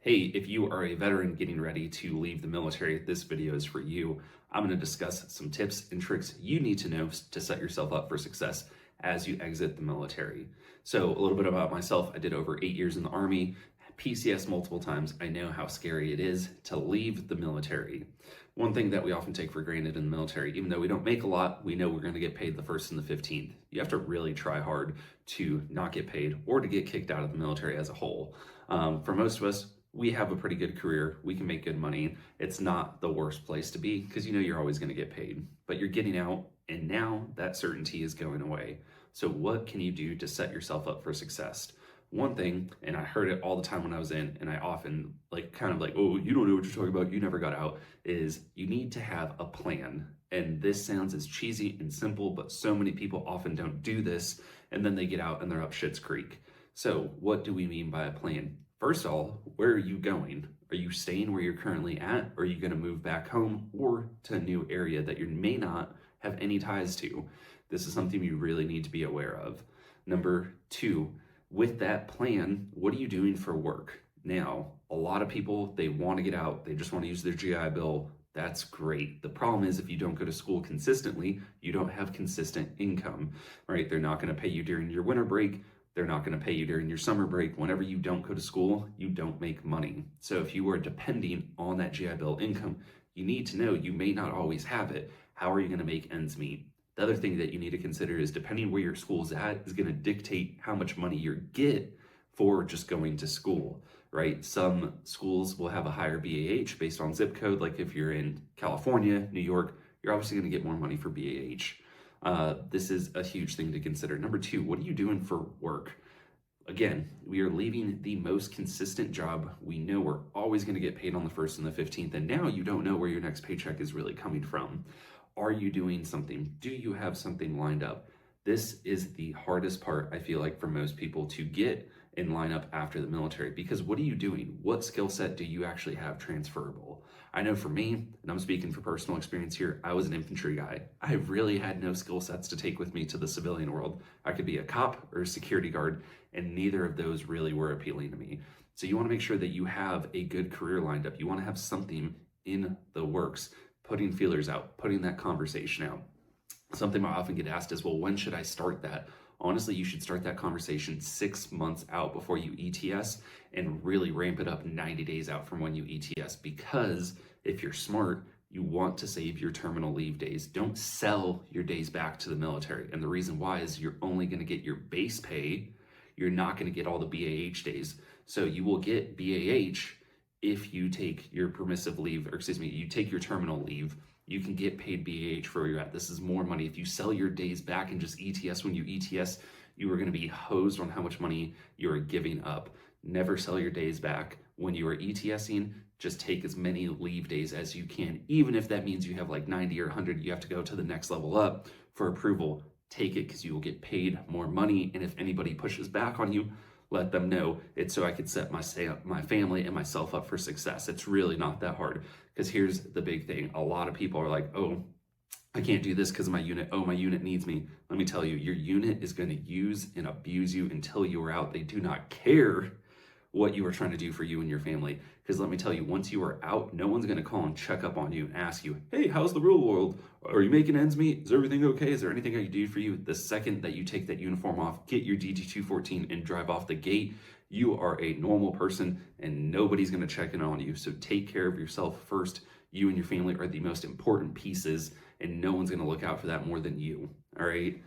Hey, if you are a veteran getting ready to leave the military, this video is for you. I'm going to discuss some tips and tricks you need to know to set yourself up for success as you exit the military. So, a little bit about myself. I did over 8 years in the Army, PCS multiple times. I know how scary it is to leave the military. One thing that we often take for granted in the military, even though we don't make a lot, we know we're going to get paid the 1st and the 15th. You have to really try hard to not get paid or to get kicked out of the military as a whole. For most of us, we have a pretty good career. We can make good money. It's not the worst place to be because you know you're always going to get paid, but you're getting out and now that certainty is going away. So what can you do to set yourself up for success? One thing, and I heard it all the time when I was in, and I often oh, you don't know what you're talking about, you never got out, is you need to have a plan. And this sounds as cheesy and simple, but so many people often don't do this, and then they get out and they're up shit's creek. So what do we mean by a plan? First of all, where are you going? Are you staying where you're currently at? Or are you going to move back home or to a new area that you may not have any ties to? This is something you really need to be aware of. Number two, with that plan, what are you doing for work? Now, a lot of people, they want to get out. They just want to use their GI Bill. That's great. The problem is if you don't go to school consistently, you don't have consistent income, right? They're not going to pay you during your winter break. They're not going to pay you during your summer break. Whenever you don't go to school, you don't make money. So if you are depending on that GI Bill income, you need to know you may not always have it. How are you going to make ends meet? The other thing that you need to consider is depending where your school's at is going to dictate how much money you get for just going to school, right? Some schools will have a higher BAH based on zip code. Like if you're in California, New York, you're obviously going to get more money for BAH. This is a huge thing to consider. Number two, what are you doing for work? Again, we are leaving the most consistent job. We know we're always going to get paid on the 1st and the 15th, and now you don't know where your next paycheck is really coming from. Are you doing something? Do you have something lined up? This is the hardest part, I feel like, for most people to get and line up after the military, because what are you doing? What skill set do you actually have transferable? I know for me, and I'm speaking for personal experience here, I was an infantry guy. I really had no skill sets to take with me to the civilian world. I could be a cop or a security guard, and neither of those really were appealing to me. So you want to make sure that you have a good career lined up. You want to have something in the works, putting feelers out, putting that conversation out. Something I often get asked is, well, when should I start that? Honestly, you should start that conversation 6 months out before you ETS and really ramp it up 90 days out from when you ETS, because if you're smart, you want to save your terminal leave days. Don't sell your days back to the military. And the reason why is you're only going to get your base pay. You're not going to get all the BAH days. So you will get BAH if you take your permissive leave, or excuse me, you take your terminal leave. You can get paid BAH for where you're at. This is more money. If you sell your days back and just ETS when you ETS, you are going to be hosed on how much money you are giving up. Never sell your days back. When you are ETSing, just take as many leave days as you can. Even if that means you have like 90 or 100, you have to go to the next level up for approval. Take it because you will get paid more money. And if anybody pushes back on you, let them know. It's so I could set my family and myself up for success. It's really not that hard. Because here's the big thing. A lot of people are like, oh, I can't do this because of my unit. Oh, my unit needs me. Let me tell you, your unit is going to use and abuse you until you are out. They do not care what you are trying to do for you and your family. Because let me tell you, once you are out, no one's going to call and check up on you and ask you, hey, how's the real world? Are you making ends meet? Is everything okay? Is there anything I can do for you? The second that you take that uniform off, get your DD-214 and drive off the gate, you are a normal person and nobody's going to check in on you. So take care of yourself first. You and your family are the most important pieces, and no one's going to look out for that more than you. All right.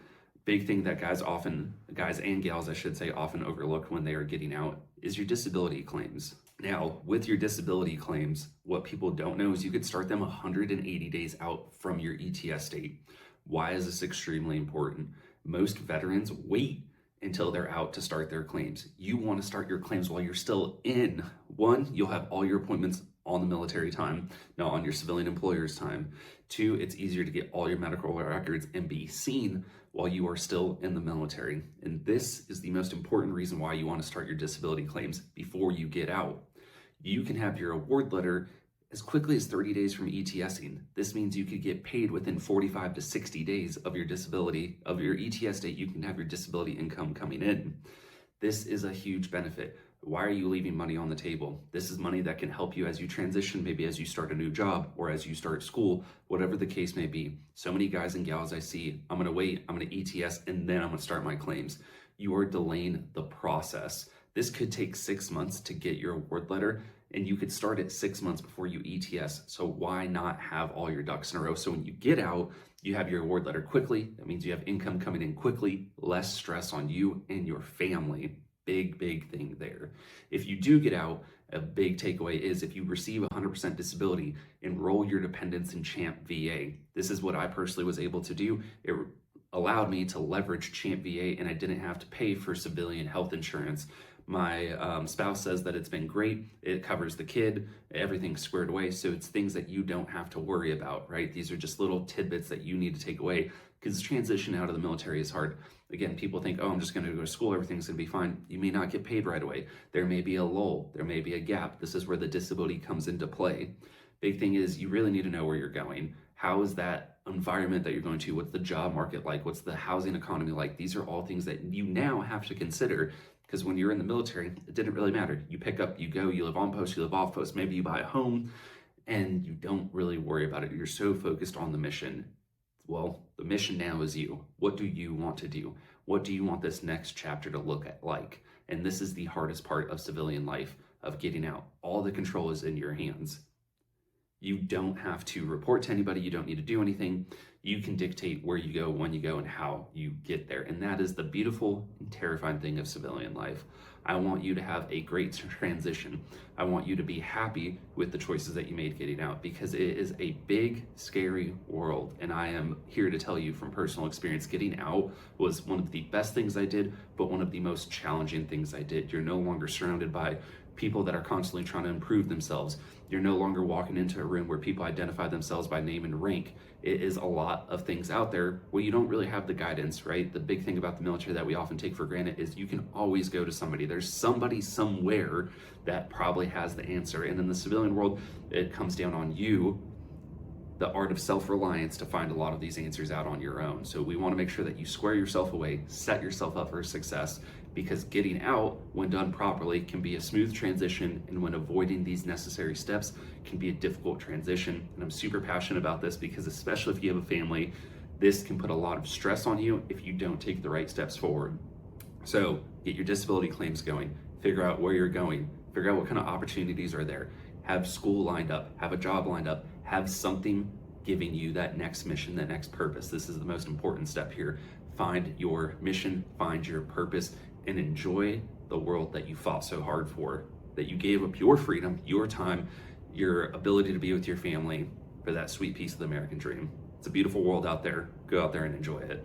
Big thing that guys and gals, I should say, often overlook when they are getting out is your disability claims. Now, with your disability claims, what people don't know is you could start them 180 days out from your ETS date. Why is this extremely important? Most veterans wait until they're out to start their claims. You want to start your claims while you're still in. One, you'll have all your appointments on the military time, not on your civilian employer's time. Two, it's easier to get all your medical records and be seen while you are still in the military. And this is the most important reason why you want to start your disability claims before you get out. You can have your award letter as quickly as 30 days from ETSing. This means you could get paid within 45 to 60 days of your ETS date. You can have your disability income coming in. This is a huge benefit. Why are you leaving money on the table? This is money that can help you as you transition, maybe as you start a new job or as you start school, whatever the case may be. So many guys and gals I see, I'm gonna wait, I'm gonna ETS, and then I'm gonna start my claims. You are delaying the process. This could take 6 months to get your award letter, and you could start it 6 months before you ETS. So why not have all your ducks in a row? So when you get out, you have your award letter quickly. That means you have income coming in quickly, less stress on you and your family. Big thing there. If you do get out, a big takeaway is if you receive 100% disability, enroll your dependents in CHAMPVA. This is what I personally was able to do. It allowed me to leverage CHAMPVA, and I didn't have to pay for civilian health insurance. My spouse says that it's been great. It covers the kid, everything's squared away. So it's things that you don't have to worry about, right? These are just little tidbits that you need to take away, because transition out of the military is hard. Again, people think, oh, I'm just going to go to school, everything's going to be fine. You may not get paid right away. There may be a lull, there may be a gap. This is where the disability comes into play. Big thing is you really need to know where you're going. How is that environment that you're going to? What's the job market like? What's the housing economy like? These are all things that you now have to consider, because when you're in the military, it didn't really matter. You pick up, you go, you live on post, you live off post, maybe you buy a home, and you don't really worry about it. You're so focused on the mission. Well, the mission now is you. What do you want to do? What do you want this next chapter to look at like? And this is the hardest part of civilian life, of getting out. All the control is in your hands. You don't have to report to anybody. You don't need to do anything. You can dictate where you go, when you go, and how you get there. And that is the beautiful and terrifying thing of civilian life. I want you to have a great transition. I want you to be happy with the choices that you made getting out, because it is a big, scary world. And I am here to tell you from personal experience, getting out was one of the best things I did, but one of the most challenging things I did. You're no longer surrounded by people that are constantly trying to improve themselves. You're no longer walking into a room where people identify themselves by name and rank. It is a lot of things out there where you don't really have the guidance, right? The big thing about the military that we often take for granted is you can always go to somebody. There's somebody somewhere that probably has the answer. And in the civilian world, it comes down on you, the art of self-reliance, to find a lot of these answers out on your own. So we want to make sure that you square yourself away, set yourself up for success, because getting out, when done properly, can be a smooth transition, and when avoiding these necessary steps can be a difficult transition. And I'm super passionate about this because, especially if you have a family, this can put a lot of stress on you if you don't take the right steps forward. So get your disability claims going, figure out where you're going, figure out what kind of opportunities are there, have school lined up, have a job lined up, have something giving you that next mission, that next purpose. This is the most important step here. Find your mission, find your purpose, and enjoy the world that you fought so hard for, that you gave up your freedom, your time, your ability to be with your family for that sweet piece of the American dream. It's a beautiful world out there. Go out there and enjoy it.